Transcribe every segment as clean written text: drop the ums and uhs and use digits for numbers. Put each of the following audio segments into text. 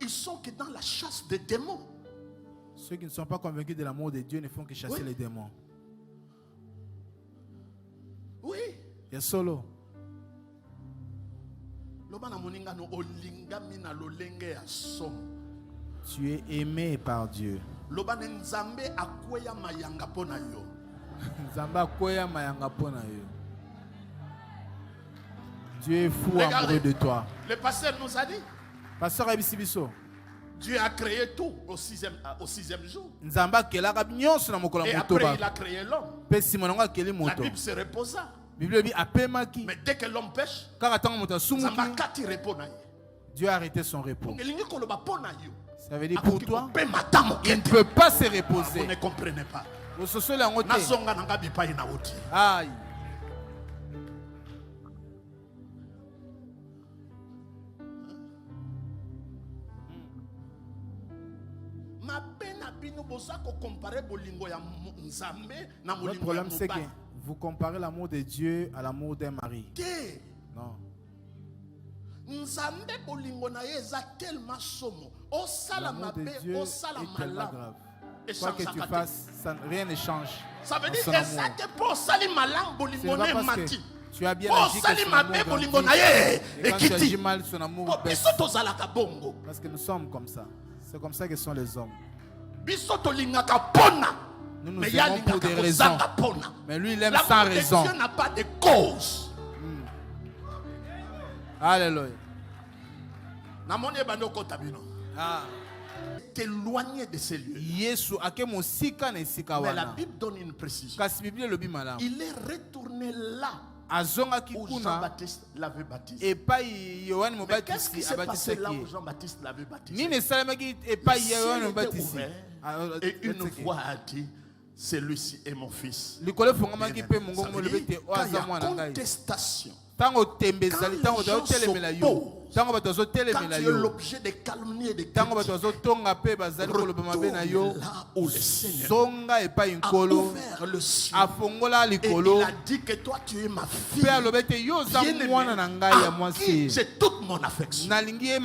Ils sont que dans la chasse des démons. Ceux qui ne sont pas convaincus de l'amour de Dieu ne font que chasser les démons. Oui. Il y a solo. Tu es aimé par Dieu. Dieu est fou amoureux de toi. Le pasteur nous a dit. Pasteur Abisibiso. Dieu a créé tout au sixième jour. Et après il a créé l'homme. La Bible se reposa. Mais dès que l'homme pêche, Dieu a arrêté son repos. Ça veut dire pour toi, il ne peut pas se reposer. Vous ne comprenez pas. Aïe. Le problème c'est que vous comparez l'amour de Dieu à l'amour d'un mari. Non. L'amour de Dieu est tellement grave. Quoi que tu fasses, rien ne change. Ça veut dire que tu as bien agi que son amour grandit. Et quand tu agis mal, son amour baisse. Parce que nous sommes comme ça. C'est comme ça que sont les hommes. Nous nous aimons pour des raisons. Mais lui, il aime sans raison. Dieu n'a pas de cause. Alléluia. T'éloigner de ces lieux. Mais la Bible donne une précision. Il est retourné là où Jean-Baptiste l'avait baptisé. Mais qu'est-ce qui s'est passé là où Jean-Baptiste l'avait baptisé? Le ciel était ouvert et une voix a dit, celui-ci est mon fils. Quand il y a contestation, quand les gens s'opposent, quand tu es l'objet de calomnie et de critiques, retourne là où le Seigneur a ouvert le ciel et il a dit que toi tu es ma fille bien-aimée, à qui j'ai toute mon affection. Et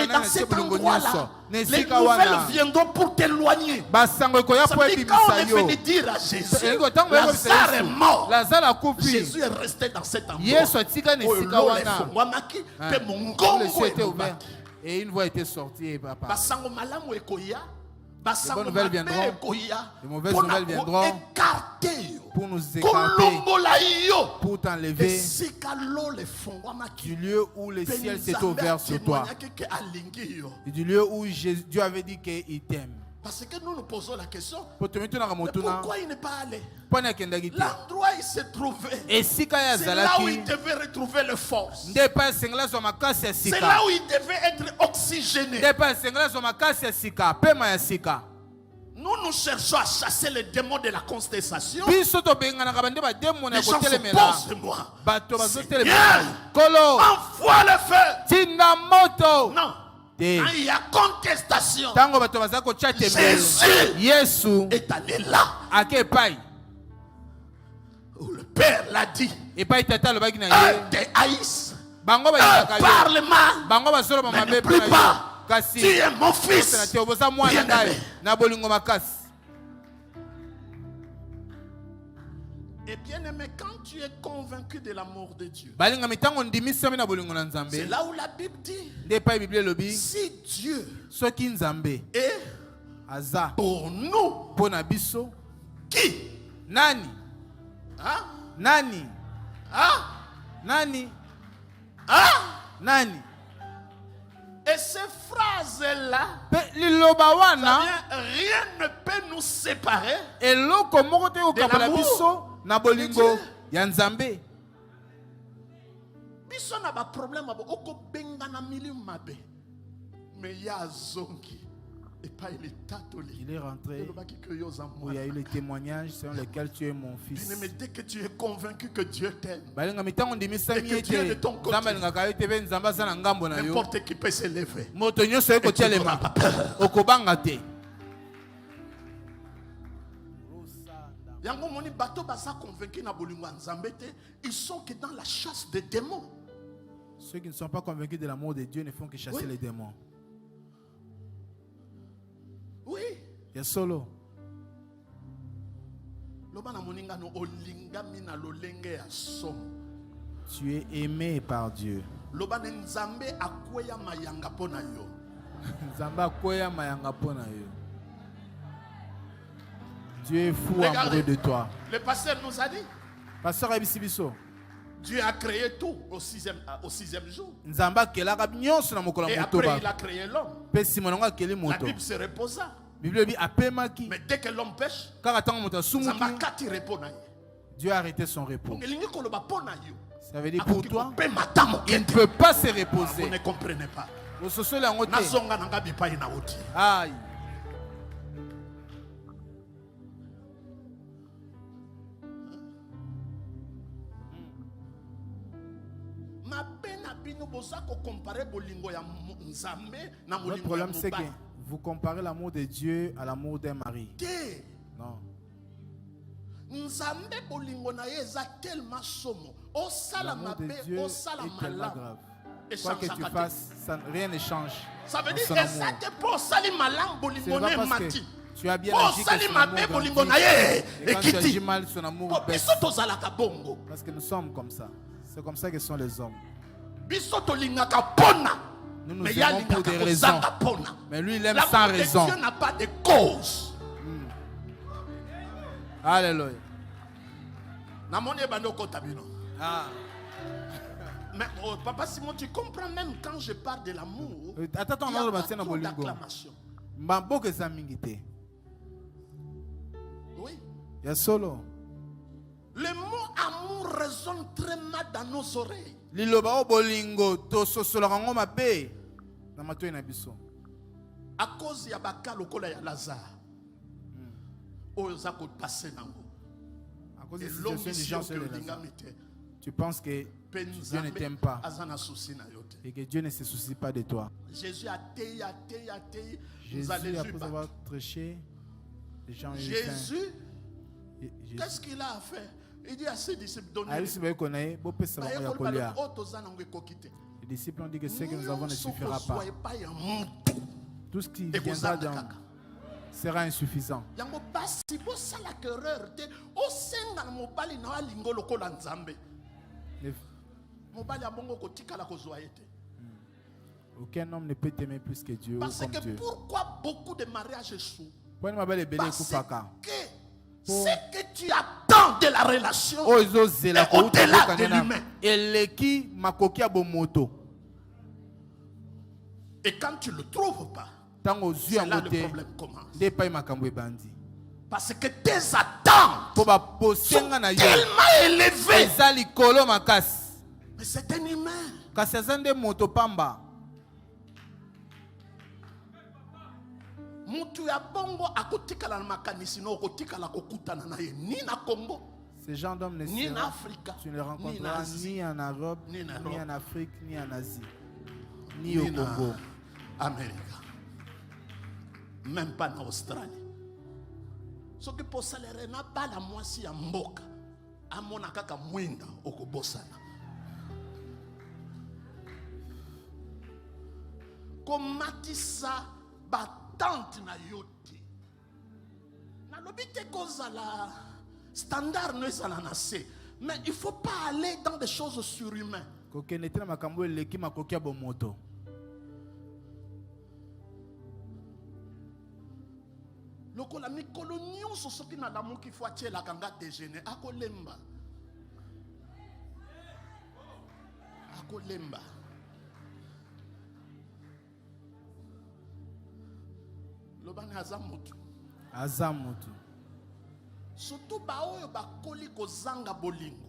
dans cet endroit-là, les nouvelles viendront pour t'éloigner. Ça veut dire quand on est venu dire à Jésus, Lazare est mort, Jésus est resté dans cet endroit. Le ciel était ouvert et une voix était sortie. Et papa. Les bonnes nouvelles viendront. Les mauvaises nouvelles viendront pour nous écarter, pour t'enlever du lieu où le ciel s'est ouvert sur toi. Et du lieu où Dieu avait dit qu'il t'aime. Parce que nous nous posons la question, mais pourquoi il n'est pas allé? L'endroit où il s'est trouvé, c'est là où il devait retrouver le force. C'est là où il devait être oxygéné. Nous cherchons à chasser les démons de la contestation. Les gens se posent de moi. Seigneur, envoie le feu. Non. Quand il y a contestation, Jésus est allé là où le Père l'a dit. Eux te haïssent, eux parlent mal, mais ne prie pas. Tu es mon fils bien-aimé. Et bien aimé, quand tu es convaincu de l'amour de Dieu, c'est là où la Bible dit, si Dieu est pour nous, qui? Nani? Hein? Nani? Hein? Nani? Hein? Nani? Et ces phrases-là, rien ne peut nous séparer de l'amour na bolingo ya Nzambe. Biso na ba problème oko benga na milieu mabe. Mais ya zongi et pas il est tatoli. Il est rentré où il y a eu les témoignages selon lesquels tu es mon fils. Mais dès que tu es convaincu que Dieu t'aime, et que Dieu est de ton côté, n'importe qui peut s'élever. Ils sont que dans la chasse des démons. Ceux qui ne sont pas convaincus de l'amour de Dieu ne font que chasser les démons. Oui. Il y a solo. Tu es aimé par Dieu. Dieu est fou amoureux de toi. Le pasteur nous a dit. Pasteur Abisibiso. Dieu a créé tout au sixième jour. Et après il a créé l'homme. La Bible se reposa. Mais dès que l'homme pêche, Dieu a arrêté son repos. Ça veut dire pour toi, il ne peut pas se reposer. Vous ne comprenez pas. Aïe. Le problème c'est que vous comparez l'amour de Dieu à l'amour d'un mari. Non. L'amour de Dieu est tellement grave. Quoi que tu fasses, rien ne change. Ça veut dire que tu as bien agi que son amour grandit. Et quand tu agis mal, son amour baisse. Parce que nous sommes comme ça. C'est comme ça que sont les hommes. Nous nous aimons pour des raisons. Mais lui, il aime sans raison. Dieu n'a pas de cause. Alléluia. Ah. Mais Papa Simon, tu comprends même quand je parle de l'amour. Attends, il y a beaucoup d'acclamation. Oui. Il y a solo. Le mot amour résonne très mal dans nos oreilles. À cause ya baka lokola ya Lazare. Oza ko passer nango. À cause de cette situation des gens sur les Lazare. Tu penses que Dieu ne t'aime pas et que Dieu ne se soucie pas de toi. Jésus a téi. Jésus, après avoir tréché, les gens ont eu faim. Jésus, qu'est-ce qu'il a fait? Il dit à ses disciples, donnez. Les disciples ont dit que ce que nous avons ne suffira pas. Tout ce qui viendra sera insuffisant. Aucun homme ne peut t'aimer plus que Dieu. Parce comme que Dieu. Pourquoi beaucoup de mariages échouent? Parce que ce que tu attends de la relation est au-delà de l'humain. Et quand tu ne le trouves pas, c'est là le problème commence. Parce que tes attentes sont tellement élevées. Mais c'est un humain. Ces gens d'hommes ne tu ne les rencontreras ni en Europe, ni en Afrique, ni en Asie, ni au Congo, Amérique, même pas en Australie. Ce qui peut s'alérer n'a pas la moitié en mboka, à mon akaka mwinda okobosana. Comme matissa batante na yote. Na lobite koza la standard ne sala nase, mais il faut pas aller dans des choses surhumaines. Kokenete makambo eleki makokia bomoto. Lokola mikolo nyonso soki na lamu ki faut atie la kanga déjeuner akolemba. Akolemba. Lobani azamutu. Azamutu. Surtout ba oyo bakoli kozanga bolingo.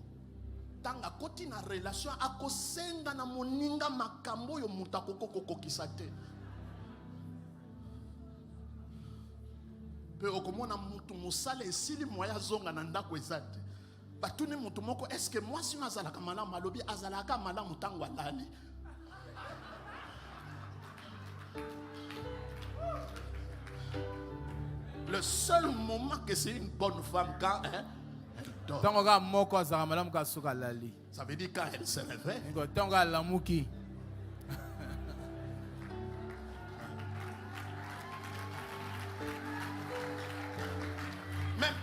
Tanga koti na relation akosenga na moninga makambo yo mutakoko kokokisa te. Pe okomona mutu musale esili moya zonga na ndako ezate. Batuni mutu moko est-ce que moi si nazalaka malamu alobi azalaka malamu tango alali. Le seul moment que c'est une bonne femme quand dort. Ça veut dire quand elle se réveille.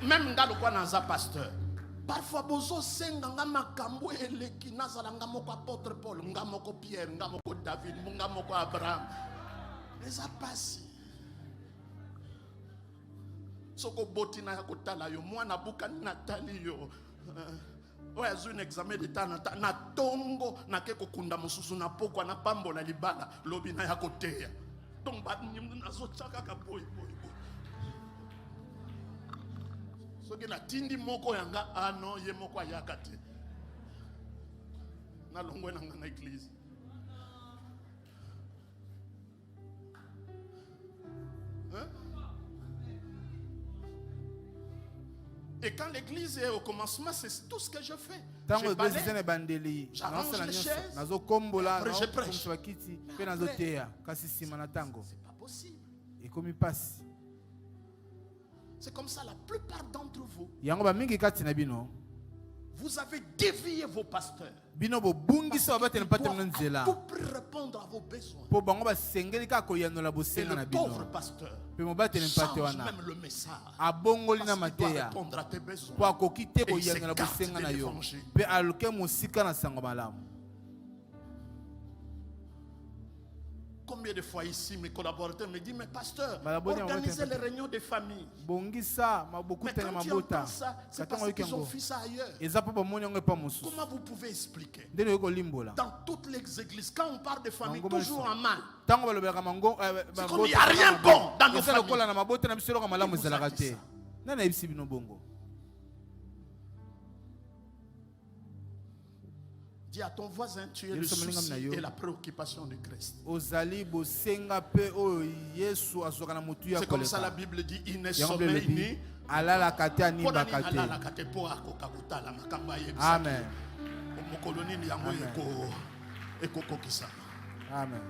Même dans le coin dans un pasteur. Parfois bozo senga nga makambo eleki nazala nga moko apôtre Paul, nga moko Pierre, nga moko David, nga moko Abraham. Les a passé. Soko botina ya kotala yo mwana buka Nathalie yo. Oya zu un examen d'état na tongo na ke kokunda mususu na pokwa na pambola libala lobi na ya koteya. Donc ba nazo chaka ka boy. Soki na tindi moko yanga ano ye moko ayakate. Na longwe nanga na église. Hein? Et quand l'église est au commencement, c'est tout ce que je fais. Je balaye, j'arrange les chaises, après je prêche. C'est pas possible. C'est comme ça la plupart d'entre vous. Vous avez dévié vos pasteurs. Pour répondre à vos besoins. Et le pauvre pasteur change même le message. Parce qu'il doit répondre à tes besoins. Et il s'écarte de l'évangile. Combien de fois ici mes collaborateurs me disent, mais pasteur, organisez les réunions de famille. Mais quand tu entends ça, c'est parce qu'ils ont fait ça ailleurs. Comment vous pouvez expliquer? Dans toutes les églises, quand on parle de famille, toujours en mal. C'est comme il n'y a rien bon dans nos familles. Dis à ton voisin, tu es le souci et la préoccupation de Christ. C'est comme ça la Bible dit, il ne sommeille ni. Amen. Amen.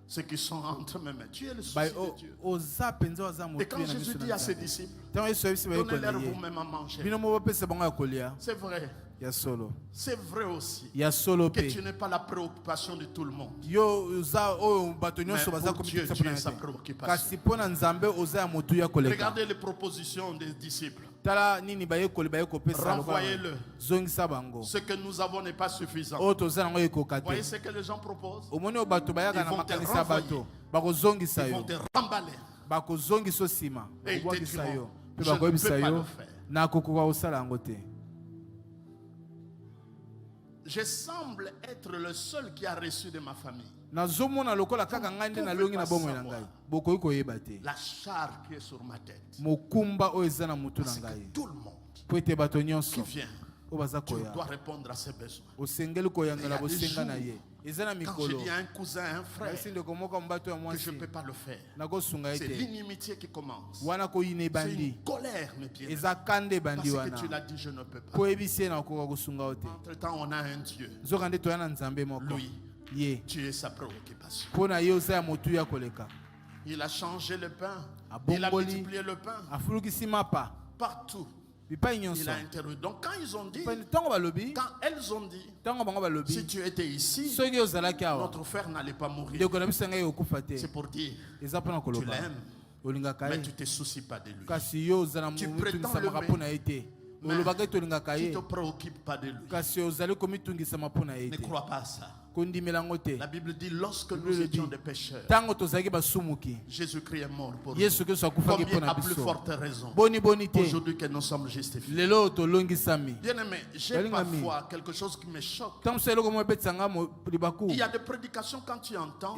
Ceux qui sont entre mes mains, tu es le souci de Dieu. Et quand Jésus dit à ses disciples, donnez-leur vous-même à manger. C'est vrai. C'est vrai aussi que tu n'es pas la préoccupation de tout le monde. Mais pour Dieu, tu es sa préoccupation. Regardez les propositions des disciples. Renvoyez-le. Ce que nous avons n'est pas suffisant. Voyez ce que les gens proposent. Ils vont te renvoyer. Ils vont te remballer. Et ils te diront, je ne peux pas le faire. Je semble être le seul qui a reçu de ma famille la charge qui est sur ma tête. Parce que tout le monde qui vient, tu dois répondre à ses besoins. Quand je dis à un cousin, un frère, que je ne peux pas le faire, c'est l'inimitié qui commence. C'est une colère, mes pieds. Parce que tu l'as dit, je ne peux pas. Entre-temps, on a un Dieu. Lui, tu es sa préoccupation. Il a changé le pain. Il a multiplié le pain. Partout. Il a interrogé. Donc quand ils ont dit, quand elles ont dit, si tu étais ici, notre frère n'allait pas mourir. C'est pour dire, tu l'aimes, mais tu ne te soucies pas de lui. Tu prétends l'aimer, mais tu ne te préoccupes pas de lui. Ne crois pas à ça. La Bible dit, lorsque nous étions des pécheurs, Jésus-Christ est mort pour nous. Combien à plus forte raison aujourd'hui que nous sommes justifiés. Bien-aimé, j'ai parfois quelque chose qui me choque. Il y a des prédications quand tu entends.